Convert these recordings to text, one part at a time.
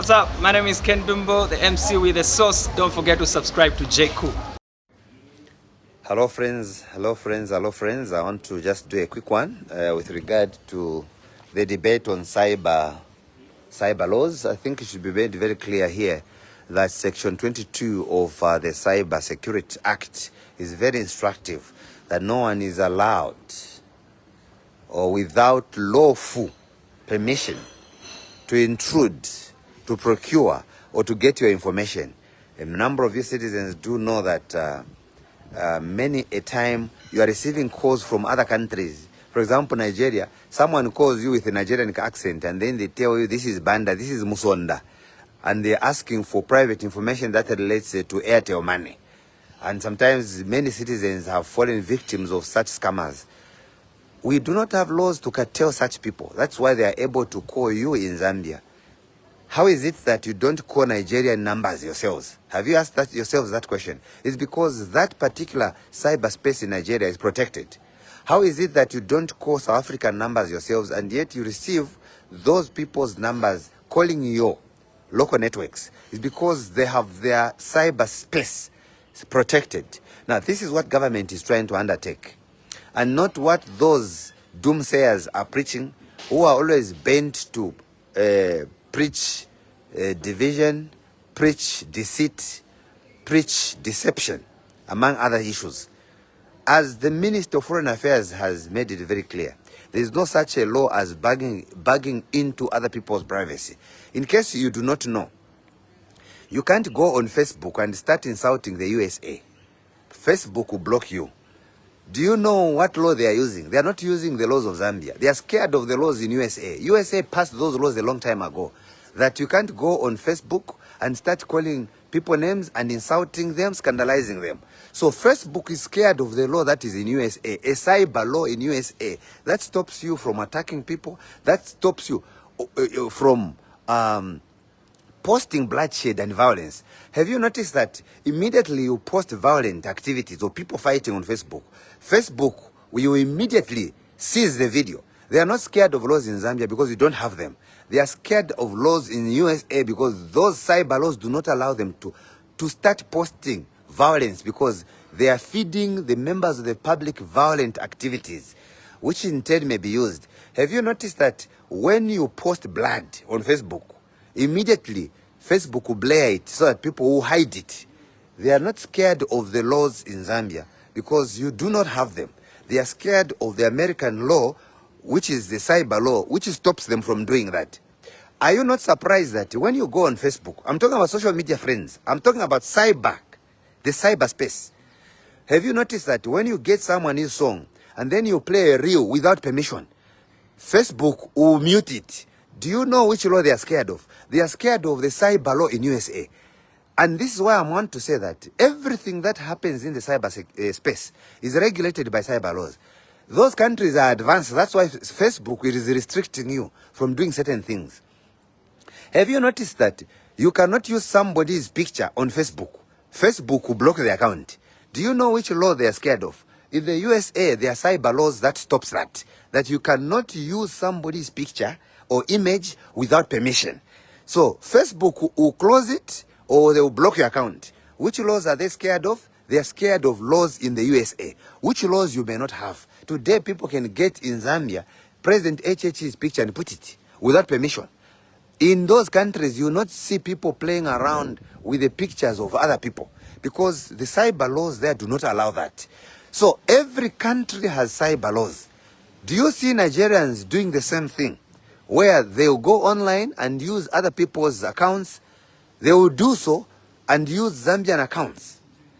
What's up? My name is Ken Dumbo, the MC with the sauce. Don't forget to subscribe to J Cool. Hello friends, hello friends, hello friends. I want to just do a quick one with regard to the debate on cyber laws. I think it should be made very clear here that Section 22 of the Cyber Security Act is very instructive, that no one is allowed or without lawful permission to intrude, to procure, or to get your information. A number of you citizens do know that many a time you are receiving calls from other countries. For example, Nigeria, someone calls you with a Nigerian accent and then they tell you this is Banda, this is Musonda. And they're asking for private information that relates to Airtel money. And sometimes many citizens have fallen victims of such scammers. We do not have laws to curtail such people. That's why they are able to call you in Zambia. How is it that you don't call Nigerian numbers yourselves? Have you asked yourselves that question? It's because that particular cyberspace in Nigeria is protected. How is it that you don't call South African numbers yourselves and yet you receive those people's numbers calling your local networks? It's because they have their cyberspace protected. Now, this is what government is trying to undertake, and not what those doomsayers are preaching, who are always bent to preach division, preach deceit, preach deception, among other issues. As the Minister of Foreign Affairs has made it very clear, there is no such a law as bugging into other people's privacy. In case you do not know, you can't go on Facebook and start insulting the USA. Facebook will block you. Do you know what law they are using? They are not using the laws of Zambia. They are scared of the laws in USA. USA passed those laws a long time ago, that you can't go on Facebook and start calling people names and insulting them, scandalizing them. So Facebook is scared of the law that is in USA, a cyber law in USA that stops you from attacking people, that stops you from posting bloodshed and violence. Have you noticed that immediately you post violent activities or people fighting on Facebook, Facebook will immediately seize the video? They are not scared of laws in Zambia because you don't have them. They are scared of laws in USA because those cyber laws do not allow them to start posting violence, because they are feeding the members of the public violent activities, which in turn may be used. Have you noticed that when you post blood on Facebook, immediately Facebook will blare it so that people will hide it? They are not scared of the laws in Zambia because you do not have them. They are scared of the American law, which is the cyber law, which stops them from doing that. Are you not surprised that when you go on Facebook, I'm talking about social media friends, I'm talking about cyber, the cyberspace. Have you noticed that when you get someone's song and then you play a reel without permission, Facebook will mute it? Do you know which law they are scared of? They are scared of the cyber law in USA. And this is why I want to say that everything that happens in the cyber space is regulated by cyber laws. Those countries are advanced. That's why Facebook is restricting you from doing certain things. Have you noticed that you cannot use somebody's picture on Facebook? Facebook will block the account. Do you know which law they are scared of? In the USA, there are cyber laws that stops that you cannot use somebody's picture or image without permission. So Facebook will close it or they will block your account. Which laws are they scared of? They are scared of laws in the USA, which laws you may not have. Today, people can get in Zambia President HH's picture and put it without permission. In those countries, you will not see people playing around with the pictures of other people because the cyber laws there do not allow that. So every country has cyber laws. Do you see Nigerians doing the same thing, where they will go online and use other people's accounts? They will do so and use Zambian accounts.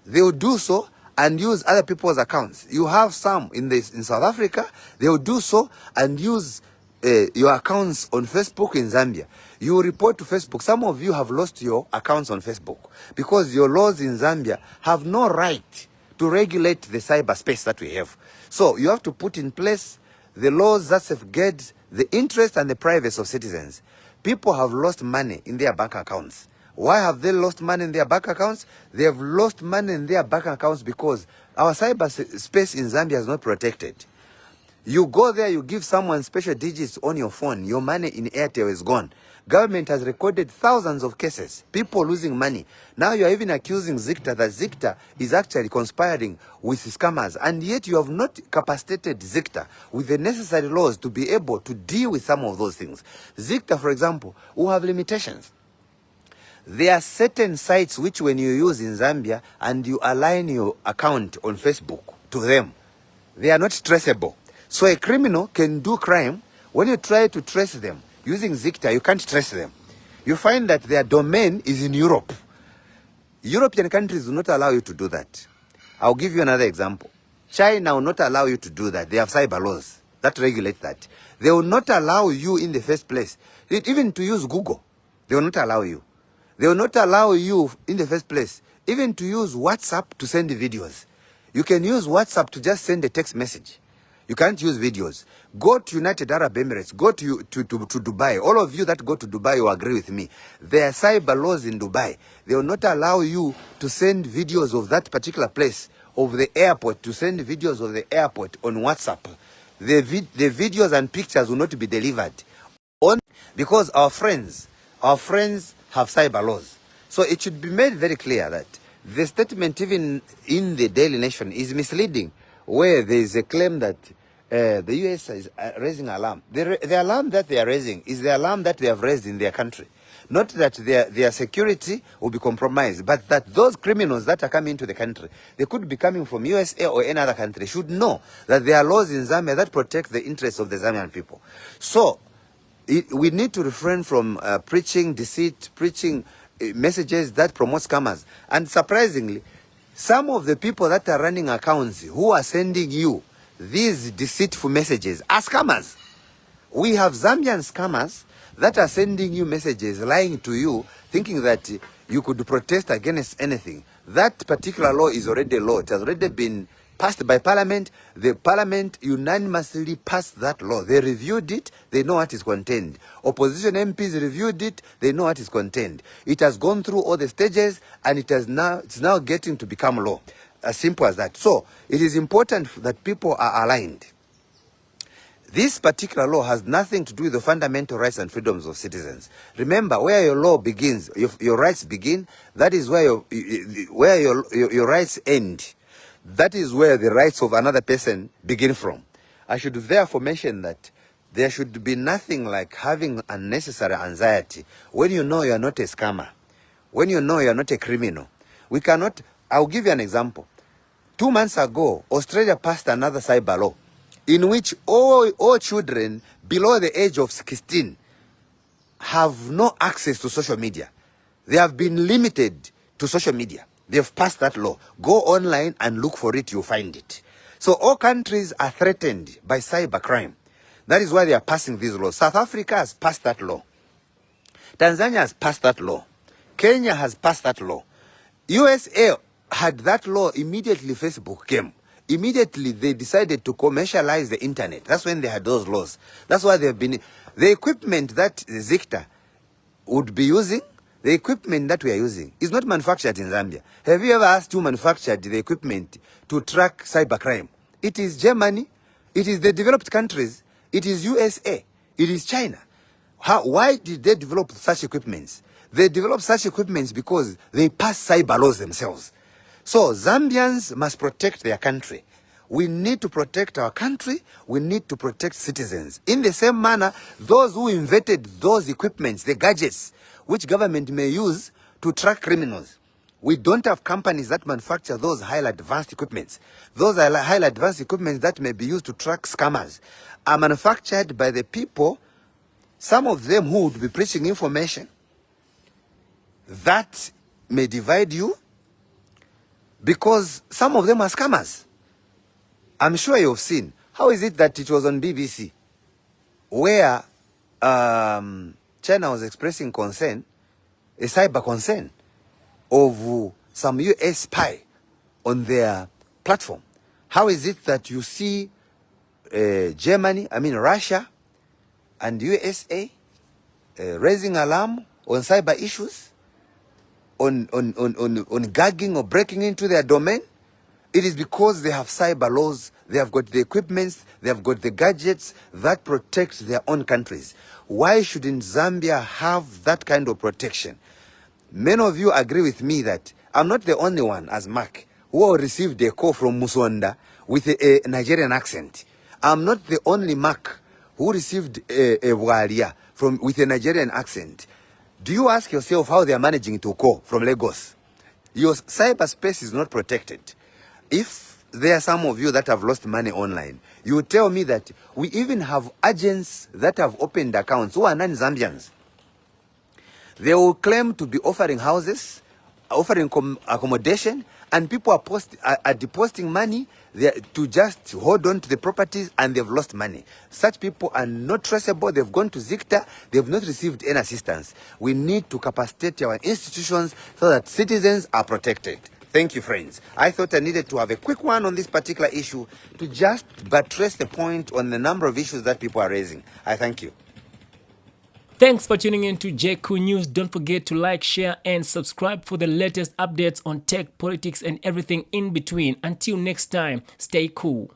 They will do so and use other people's accounts. You have some in South Africa. They will do so and use your accounts on Facebook in Zambia. You report to Facebook. Some of you have lost your accounts on Facebook because your laws in Zambia have no right to regulate the cyberspace that we have. So you have to put in place the laws that safeguard the interest and the privacy of citizens. People have lost money in their bank accounts. Why have they lost money in their bank accounts? They have lost money in their bank accounts because our cyberspace in Zambia is not protected. You go there, you give someone special digits on your phone, your money in Airtel is gone. Government has recorded thousands of cases, people losing money. Now you are even accusing Zicta that Zicta is actually conspiring with scammers, and yet you have not capacitated Zicta with the necessary laws to be able to deal with some of those things. Zicta, for example, will have limitations. There are certain sites which when you use in Zambia and you align your account on Facebook to them, they are not traceable. So a criminal can do crime. When you try to trace them using Zicta, you can't trace them. You find that their domain is in Europe. European countries do not allow you to do that. I'll give you another example. China will not allow you to do that. They have cyber laws that regulate that. They will not allow you in the first place, even to use Google. They will not allow you. They will not allow you in the first place, even to use WhatsApp to send videos. You can use WhatsApp to just send a text message. You can't use videos. Go to United Arab Emirates. Go to Dubai. All of you that go to Dubai, you agree with me. There are cyber laws in Dubai. They will not allow you to send videos of that particular place, of the airport, to send videos of the airport on WhatsApp. The videos and pictures will not be delivered on, because our friends have cyber laws. So it should be made very clear that the statement even in the Daily Nation is misleading, where there is a claim that the US is raising alarm. The alarm that they are raising is the alarm that they have raised in their country. Not that their security will be compromised, but that those criminals that are coming into the country, they could be coming from USA or any other country, should know that there are laws in Zambia that protect the interests of the Zambian people. So we need to refrain from preaching deceit, preaching messages that promote scammers. And surprisingly, some of the people that are running accounts who are sending you these deceitful messages are scammers. We have Zambian scammers that are sending you messages, lying to you, thinking that you could protest against anything. That particular law is already law. It has already been passed by Parliament. The Parliament unanimously passed that law. They reviewed it. They know what is contained. Opposition MPs reviewed it. They know what is contained. It has gone through all the stages, and it's now getting to become law. As simple as that. So it is important that people are aligned. This particular law has nothing to do with the fundamental rights and freedoms of citizens. Remember, where your law begins, your rights begin, that is where your rights end. That is where the rights of another person begin from. I should therefore mention that there should be nothing like having unnecessary anxiety when you know you are not a scammer, when you know you are not a criminal. We cannot. I'll give you an example. 2 months ago, Australia passed another cyber law in which all children below the age of 16 have no access to social media. They have been limited to social media. They've passed that law. Go online and look for it, you'll find it. So all countries are threatened by cybercrime. That is why they are passing these laws. South Africa has passed that law. Tanzania has passed that law. Kenya has passed that law. USA had that law immediately Facebook came. Immediately they decided to commercialize the internet. That's when they had those laws. That's why they have been... The equipment that Zicta would be using, the equipment that we are using, is not manufactured in Zambia. Have you ever asked who manufactured the equipment to track cybercrime? It is Germany. It is the developed countries. It is USA. It is China. Why did they develop such equipments? They developed such equipments because they pass cyber laws themselves. So Zambians must protect their country. We need to protect our country. We need to protect citizens. In the same manner, those who invented those equipments, the gadgets, which government may use to track criminals. We don't have companies that manufacture those highly advanced equipments. Those highly advanced equipments that may be used to track scammers are manufactured by the people, some of them who would be preaching information that may divide you, because some of them are scammers. I'm sure you've seen. How is it that it was on BBC where China was expressing concern, a cyber concern, of some US spy on their platform? How is it that you see Russia and USA raising alarm on cyber issues, on gagging or breaking into their domain? It is because they have cyber laws, they have got the equipments, they have got the gadgets that protect their own countries. Why shouldn't Zambia have that kind of protection? Many of you agree with me that I'm not the only one, as Mark, who received a call from Musonda with a Nigerian accent. I'm not the only Mark who received a Walia with a Nigerian accent. Do you ask yourself how they are managing to call from Lagos? Your cyberspace is not protected. If there are some of you that have lost money online, you tell me that we even have agents that have opened accounts who are non-Zambians. They will claim to be offering houses, offering accommodation, and people are depositing money to just hold on to the properties, and they've lost money. Such people are not traceable. They've gone to Zicta. They've not received any assistance. We need to capacitate our institutions so that citizens are protected. Thank you, friends. I thought I needed to have a quick one on this particular issue to just buttress the point on the number of issues that people are raising. I thank you. Thanks for tuning in to JQ News. Don't forget to like, share, and subscribe for the latest updates on tech, politics, and everything in between. Until next time, stay cool.